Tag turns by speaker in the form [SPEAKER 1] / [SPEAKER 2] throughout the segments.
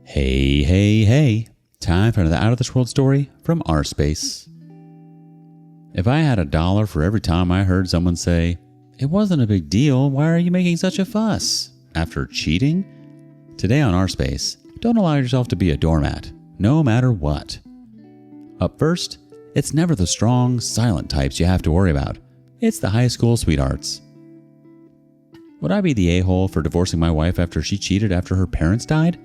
[SPEAKER 1] Hey, hey, hey. Time for another Out of This World story from rSpace. If I had $1 for every time I heard someone say, "It wasn't a big deal, why are you making such a fuss?" after cheating? Today on rSpace, don't allow yourself to be a doormat, no matter what. Up first, it's never the strong, silent types you have to worry about. It's the high school sweethearts. Would I be the a-hole for divorcing my wife after she cheated after her parents died?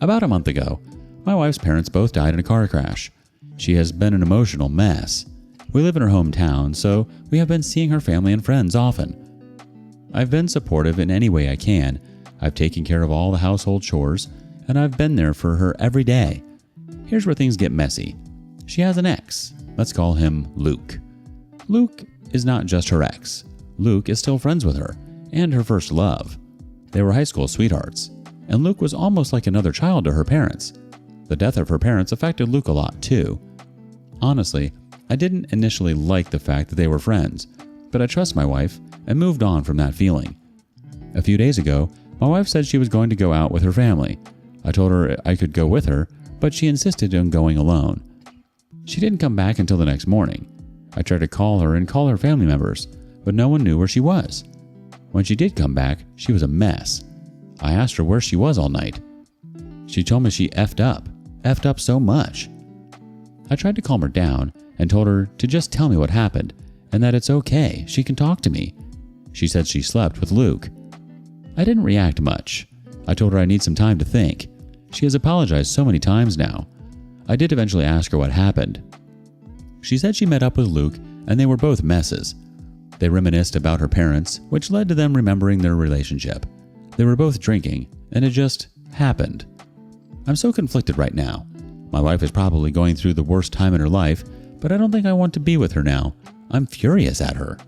[SPEAKER 1] About a month ago, my wife's parents both died in a car crash. She has been an emotional mess. We live in her hometown, so we have been seeing her family and friends often. I've been supportive in any way I can. I've taken care of all the household chores, and I've been there for her every day. Here's where things get messy. She has an ex. Let's call him Luke. Luke is not just her ex. Luke is still friends with her, and her first love. They were high school sweethearts, and Luke was almost like another child to her parents. The death of her parents affected Luke a lot too. Honestly, I didn't initially like the fact that they were friends, but I trust my wife and moved on from that feeling. A few days ago, my wife said she was going to go out with her family. I told her I could go with her, but she insisted on going alone. She didn't come back until the next morning. I tried to call her and call her family members, but no one knew where she was. When she did come back, she was a mess. I asked her where she was all night. She told me she effed up so much. I tried to calm her down and told her to just tell me what happened and that it's okay, she can talk to me. She said she slept with Luke. I didn't react much. I told her I need some time to think. She has apologized so many times now. I did eventually ask her what happened. She said she met up with Luke and they were both messes. They reminisced about her parents, which led to them remembering their relationship. They were both drinking, and it just happened. I'm so conflicted right now. My wife is probably going through the worst time in her life, but I don't think I want to be with her now. I'm furious at her.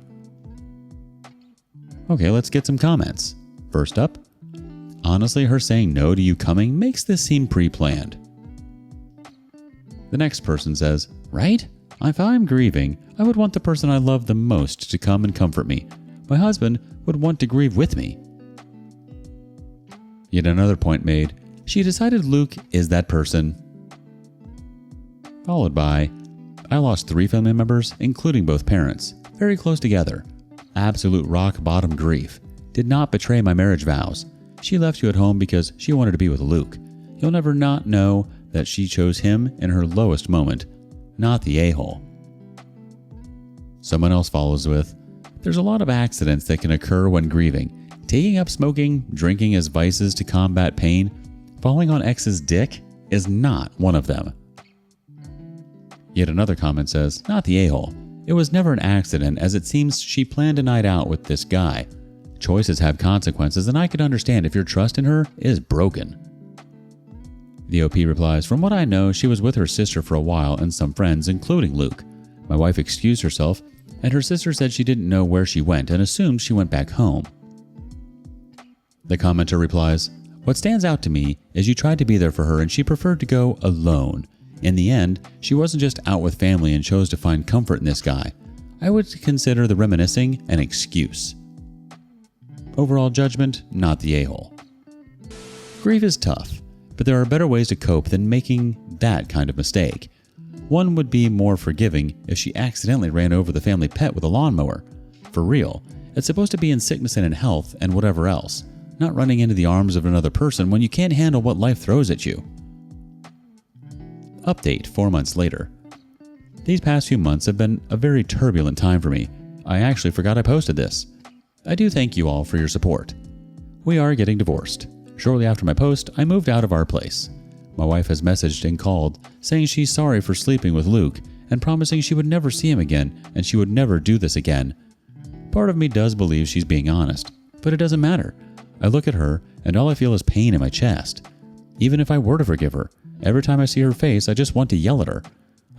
[SPEAKER 1] Okay, let's get some comments. First up, honestly, her saying no to you coming makes this seem pre-planned. The next person says, right? If I'm grieving, I would want the person I love the most to come and comfort me. My husband would want to grieve with me. Yet another point made, she decided Luke is that person. Followed by, I lost 3 family members, including both parents, very close together. Absolute rock bottom grief. Did not betray my marriage vows. She left you at home because she wanted to be with Luke. You'll never not know that she chose him in her lowest moment, not the a-hole. Someone else follows with, there's a lot of accidents that can occur when grieving. Taking up smoking, drinking as vices to combat pain, falling on ex's dick is not one of them. Yet another comment says, not the a-hole. It was never an accident as it seems she planned a night out with this guy. Choices have consequences and I can understand if your trust in her is broken. The OP replies, from what I know, she was with her sister for a while and some friends, including Luke. My wife excused herself and her sister said she didn't know where she went and assumed she went back home. The commenter replies, what stands out to me is you tried to be there for her and she preferred to go alone. In the end, she wasn't just out with family and chose to find comfort in this guy. I would consider the reminiscing an excuse. Overall judgment, not the a-hole. Grief is tough, but there are better ways to cope than making that kind of mistake. One would be more forgiving if she accidentally ran over the family pet with a lawnmower. For real, it's supposed to be in sickness and in health and whatever else. Not running into the arms of another person when you can't handle what life throws at you. Update 4 months later. These past few months have been a very turbulent time for me. I actually forgot I posted this. I do thank you all for your support. We are getting divorced. Shortly after my post, I moved out of our place. My wife has messaged and called saying she's sorry for sleeping with Luke and promising she would never see him again and she would never do this again. Part of me does believe she's being honest, but it doesn't matter. I look at her and all I feel is pain in my chest. Even if I were to forgive her, every time I see her face, I just want to yell at her.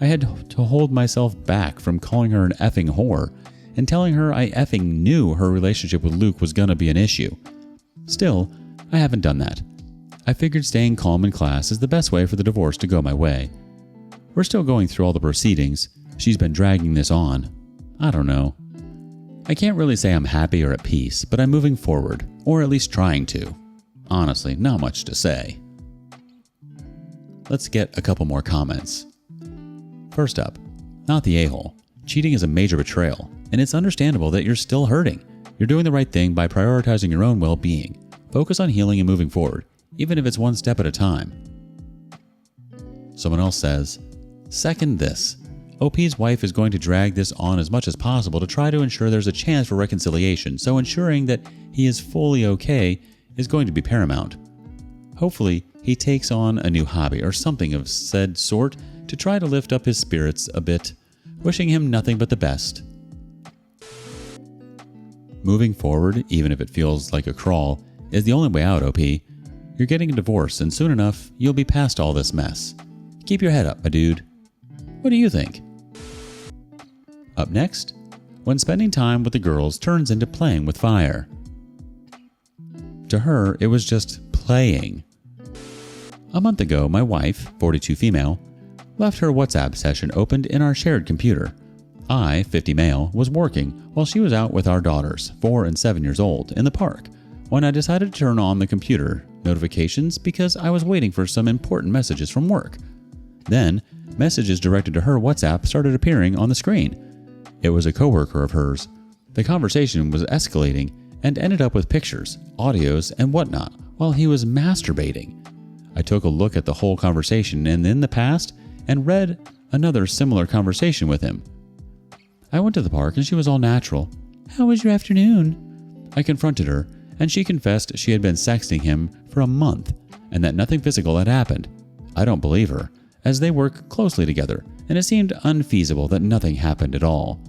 [SPEAKER 1] I had to hold myself back from calling her an effing whore and telling her I effing knew her relationship with Luke was gonna be an issue. Still, I haven't done that. I figured staying calm in class is the best way for the divorce to go my way. We're still going through all the proceedings. She's been dragging this on. I don't know. I can't really say I'm happy or at peace, but I'm moving forward, or at least trying to. Honestly, not much to say. let's get a couple more comments. First up, not the a-hole. Cheating is a major betrayal, and it's understandable that you're still hurting. You're doing the right thing by prioritizing your own well-being. Focus on healing and moving forward, even if it's one step at a time. Someone else says, second this. OP's wife is going to drag this on as much as possible to try to ensure there's a chance for reconciliation, so ensuring that he is fully okay is going to be paramount. Hopefully, he takes on a new hobby or something of said sort to try to lift up his spirits a bit. Wishing him nothing but the best. Moving forward, even if it feels like a crawl, is the only way out, OP. You're getting a divorce, and soon enough, you'll be past all this mess. Keep your head up, my dude. What do you think? Up next, when spending time with the girls turns into playing with fire. To her, it was just playing. A month ago, my wife, 42 female, left her WhatsApp session opened in our shared computer. I, 50 male, was working while she was out with our daughters, 4 and 7 years old, in the park, when I decided to turn on the computer notifications because I was waiting for some important messages from work. Then, messages directed to her WhatsApp started appearing on the screen. It was a coworker of hers. The conversation was escalating and ended up with pictures, audios, and whatnot while he was masturbating. I took a look at the whole conversation and in the past and read another similar conversation with him. I went to the park and she was all natural. "How was your afternoon?" I confronted her and she confessed she had been sexting him for a month and that nothing physical had happened. I don't believe her, as they work closely together and it seemed unfeasible that nothing happened at all.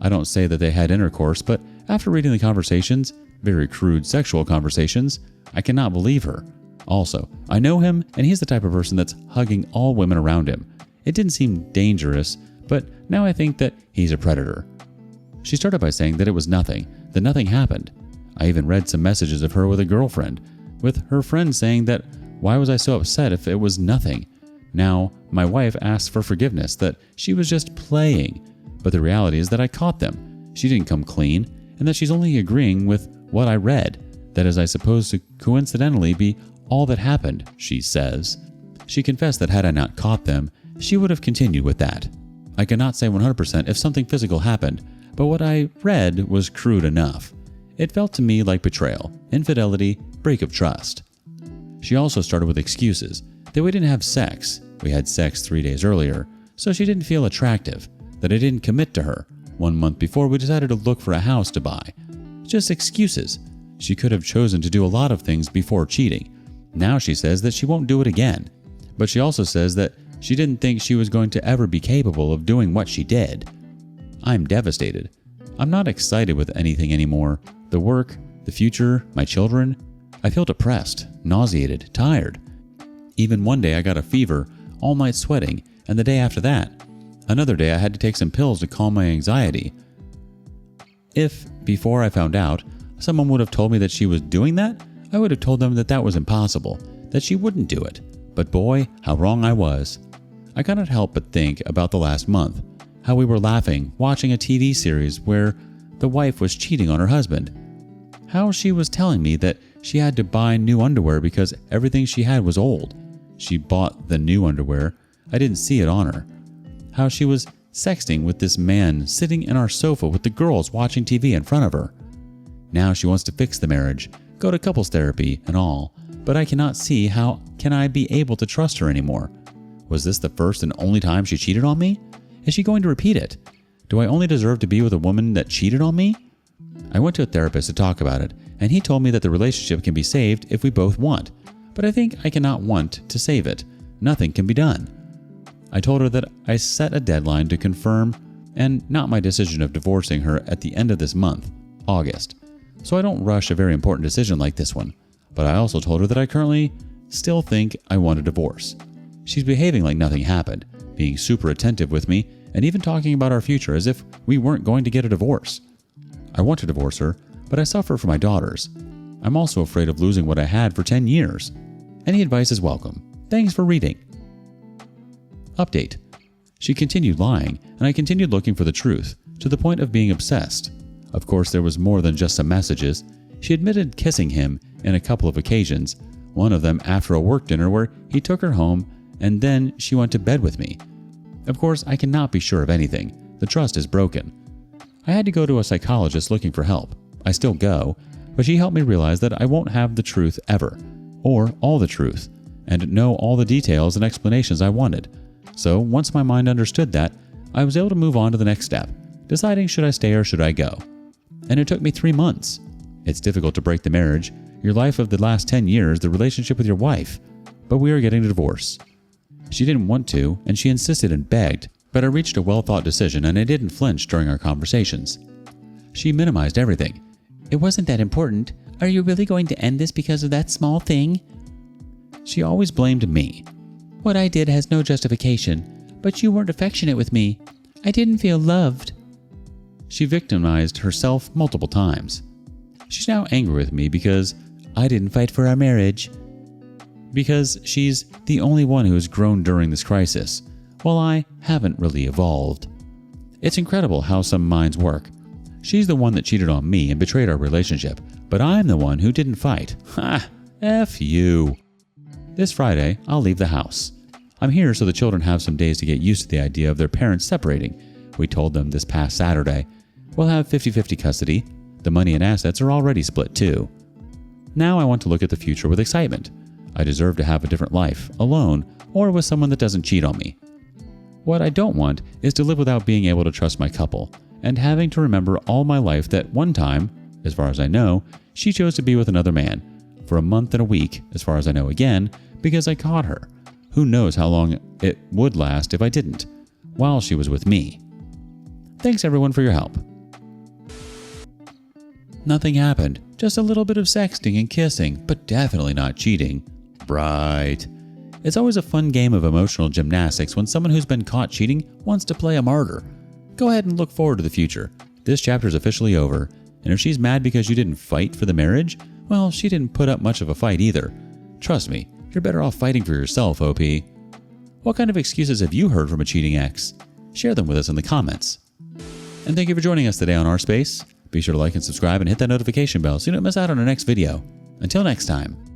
[SPEAKER 1] I don't say that they had intercourse, but after reading the conversations, very crude sexual conversations, I cannot believe her. Also, I know him and he's the type of person that's hugging all women around him. It didn't seem dangerous, but now I think that he's a predator. She started by saying that it was nothing, that nothing happened. I even read some messages of her with a girlfriend, with her friend saying that why was I so upset if it was nothing? Now, my wife asked for forgiveness, that she was just playing. But the reality is that I caught them. She didn't come clean, and that she's only agreeing with what I read. That is, I suppose, to coincidentally be all that happened, she says. She confessed that had I not caught them, she would have continued with that. I cannot say 100% if something physical happened, but what I read was crude enough. It felt to me like betrayal, infidelity, break of trust. She also started with excuses, that we didn't have sex. We had sex 3 days earlier, so she didn't feel attractive, that I didn't commit to her. 1 month before, we decided to look for a house to buy. Just excuses. She could have chosen to do a lot of things before cheating. Now she says that she won't do it again. But she also says that she didn't think she was going to ever be capable of doing what she did. I'm devastated. I'm not excited with anything anymore. The work, the future, my children. I feel depressed, nauseated, tired. Even one day I got a fever, all night sweating, and the day after that, another day I had to take some pills to calm my anxiety. If, before I found out, someone would have told me that she was doing that, I would have told them that that was impossible, that she wouldn't do it. But boy, how wrong I was. I cannot help but think about the last month, how we were laughing, watching a TV series where the wife was cheating on her husband. How she was telling me that she had to buy new underwear because everything she had was old. She bought the new underwear. I didn't see it on her. How she was sexting with this man sitting in our sofa with the girls watching TV in front of her. Now she wants to fix the marriage, go to couples therapy and all, but I cannot see how can I be able to trust her anymore. Was this the first and only time she cheated on me? Is she going to repeat it? Do I only deserve to be with a woman that cheated on me? I went to a therapist to talk about it, and he told me that the relationship can be saved if we both want. But I think I cannot want to save it. Nothing can be done. I told her that I set a deadline to confirm and not my decision of divorcing her at the end of this month, August. So I don't rush a very important decision like this one. But I also told her that I currently still think I want a divorce. She's behaving like nothing happened, being super attentive with me, and even talking about our future as if we weren't going to get a divorce. I want to divorce her, but I suffer for my daughters. I'm also afraid of losing what I had for 10 years. Any advice is welcome. Thanks for reading. Update. She continued lying, and I continued looking for the truth, to the point of being obsessed. Of course, there was more than just some messages. She admitted kissing him in a couple of occasions, one of them after a work dinner where he took her home and then she went to bed with me. Of course, I cannot be sure of anything. The trust is broken. I had to go to a psychologist looking for help. I still go, but she helped me realize that I won't have the truth ever, or all the truth, and know all the details and explanations I wanted. So once my mind understood that, I was able to move on to the next step, deciding should I stay or should I go. And it took me 3 months. It's difficult to break the marriage, your life of the last 10 years, the relationship with your wife, but we are getting a divorce. She didn't want to, and she insisted and begged, but I reached a well-thought decision and I didn't flinch during our conversations. She minimized everything. It wasn't that important. Are you really going to end this because of that small thing? She always blamed me. What I did has no justification, but you weren't affectionate with me. I didn't feel loved. She victimized herself multiple times. She's now angry with me because I didn't fight for our marriage. Because she's the only one who has grown during this crisis, while I haven't really evolved. It's incredible how some minds work. She's the one that cheated on me and betrayed our relationship, but I'm the one who didn't fight. Ha! F you. This Friday, I'll leave the house. I'm here so the children have some days to get used to the idea of their parents separating. We told them this past Saturday. We'll have 50-50 custody. The money and assets are already split too. Now I want to look at the future with excitement. I deserve to have a different life, alone, or with someone that doesn't cheat on me. What I don't want is to live without being able to trust my couple, and having to remember all my life that one time, as far as I know, she chose to be with another man, for a month and a week, as far as I know again, because I caught her. Who knows how long it would last if I didn't, while she was with me. Thanks everyone for your help. Nothing happened, just a little bit of sexting and kissing, but definitely not cheating. Right. It's always a fun game of emotional gymnastics when someone who's been caught cheating wants to play a martyr. Go ahead and look forward to the future. This chapter's officially over, and if she's mad because you didn't fight for the marriage, well, she didn't put up much of a fight either. Trust me, you're better off fighting for yourself, OP. What kind of excuses have you heard from a cheating ex? Share them with us in the comments. And thank you for joining us today on rSpace. Be sure to like and subscribe and hit that notification bell so you don't miss out on our next video. Until next time.